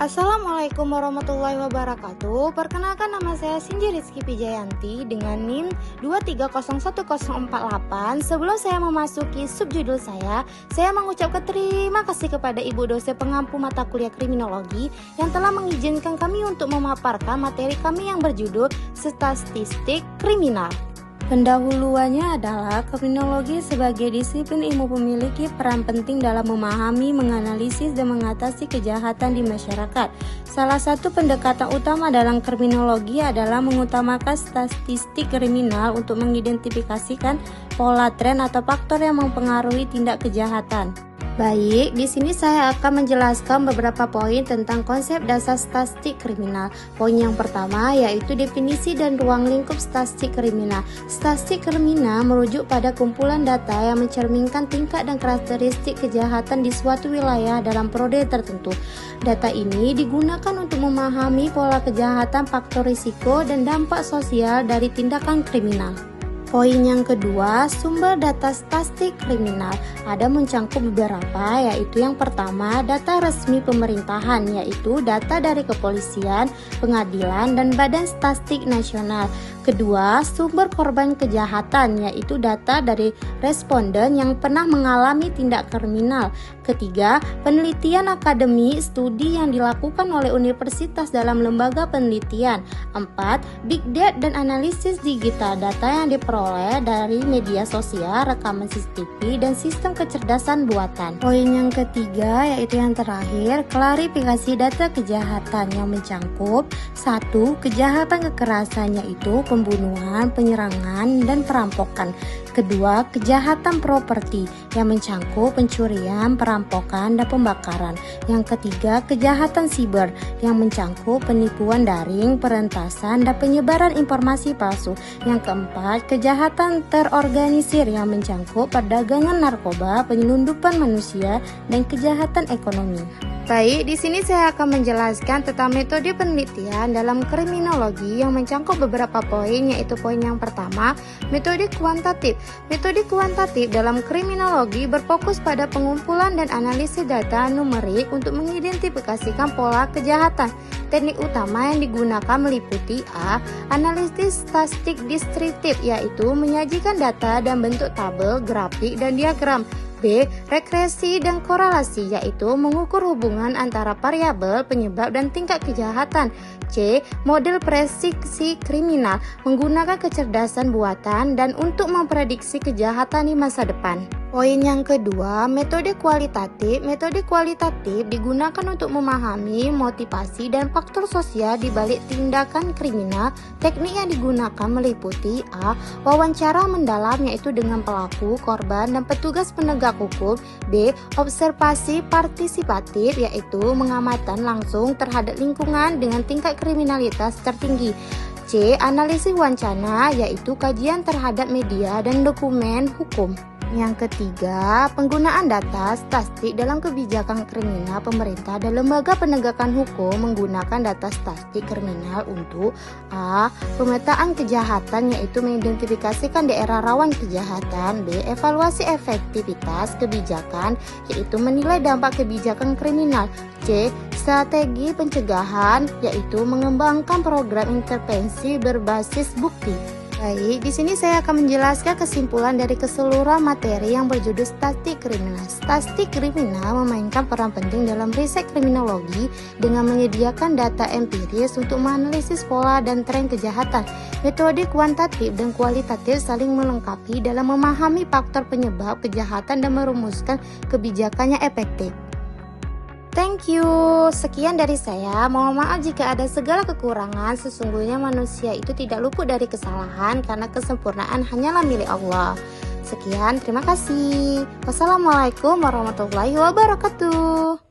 Assalamualaikum warahmatullahi wabarakatuh. Perkenalkan, nama saya Sinji Rizky Pijayanti dengan NIM 2301048. Sebelum saya memasuki subjudul saya mengucapkan terima kasih kepada Ibu dosen pengampu mata kuliah kriminologi yang telah mengizinkan kami untuk memaparkan materi kami yang berjudul Statistik Kriminal. Pendahuluannya adalah kriminologi sebagai disiplin ilmu memiliki peran penting dalam memahami, menganalisis, dan mengatasi kejahatan di masyarakat. Salah satu pendekatan utama dalam kriminologi adalah mengutamakan statistik kriminal untuk mengidentifikasikan pola tren atau faktor yang mempengaruhi tindak kejahatan. Baik, di sini saya akan menjelaskan beberapa poin tentang konsep dasar statistik kriminal. Poin yang pertama yaitu definisi dan ruang lingkup statistik kriminal. Statistik kriminal merujuk pada kumpulan data yang mencerminkan tingkat dan karakteristik kejahatan di suatu wilayah dalam periode tertentu. Data ini digunakan untuk memahami pola kejahatan, faktor risiko, dan dampak sosial dari tindakan kriminal. Poin yang kedua, sumber data statistik kriminal. Ada mencangkup beberapa, yaitu yang pertama, data resmi pemerintahan, yaitu data dari kepolisian, pengadilan, dan Badan Statistik Nasional. Kedua, sumber korban kejahatan, yaitu data dari responden yang pernah mengalami tindak kriminal. Ketiga, penelitian akademik, studi yang dilakukan oleh universitas dalam lembaga penelitian. Empat, big data dan analisis digital, data yang diperoleh dari media sosial, rekaman CCTV, dan sistem kecerdasan buatan. Poin yang ketiga, yaitu yang terakhir, klarifikasi data kejahatan yang mencangkup 1. Kejahatan kekerasan, yaitu pembunuhan, penyerangan, dan perampokan. Kedua, kejahatan properti yang mencangkup pencurian, perampokan, dan pembakaran. Yang ketiga, kejahatan siber yang mencangkup penipuan daring, peretasan, dan penyebaran informasi palsu. Yang keempat, kejahatan terorganisir yang mencangkup perdagangan narkoba, penyelundupan manusia, dan kejahatan ekonomi. Baik, di sini saya akan menjelaskan tentang metode penelitian dalam kriminologi yang mencangkup beberapa poin, yaitu poin yang pertama, metode kuantitatif. Metode kuantitatif dalam kriminologi berfokus pada pengumpulan dan analisis data numerik untuk mengidentifikasikan pola kejahatan. Teknik utama yang digunakan meliputi A. Analisis statistik deskriptif, yaitu menyajikan data dan bentuk tabel, grafik, dan diagram. B. Regresi dan korelasi, yaitu mengukur hubungan antara variabel, penyebab, dan tingkat kejahatan. C. Model prediksi kriminal, menggunakan kecerdasan buatan dan untuk memprediksi kejahatan di masa depan. Poin yang kedua, metode kualitatif. Metode kualitatif digunakan untuk memahami motivasi dan faktor sosial di balik tindakan kriminal. Teknik yang digunakan meliputi A. Wawancara mendalam, yaitu dengan pelaku, korban, dan petugas penegak hukum. B. Observasi partisipatif, yaitu mengamatan langsung terhadap lingkungan dengan tingkat kriminalitas tertinggi. C. Analisis wancana, yaitu kajian terhadap media dan dokumen hukum. Yang ketiga, penggunaan data statistik dalam kebijakan kriminal. Pemerintah dan lembaga penegakan hukum menggunakan data statistik kriminal untuk A. Pemetaan kejahatan, yaitu mengidentifikasikan daerah rawan kejahatan. B. Evaluasi efektivitas kebijakan, yaitu menilai dampak kebijakan kriminal. C. Strategi pencegahan, yaitu mengembangkan program intervensi berbasis bukti. Baik, di sini saya akan menjelaskan kesimpulan dari keseluruhan materi yang berjudul statistik kriminal. Statistik kriminal memainkan peran penting dalam riset kriminologi dengan menyediakan data empiris untuk menganalisis pola dan tren kejahatan. Metode kuantitatif dan kualitatif saling melengkapi dalam memahami faktor penyebab kejahatan dan merumuskan kebijakannya efektif. Thank you. Sekian dari saya. Mohon maaf jika ada segala kekurangan. Sesungguhnya manusia itu tidak luput dari kesalahan karena kesempurnaan hanyalah milik Allah. Sekian, terima kasih. Wassalamualaikum warahmatullahi wabarakatuh.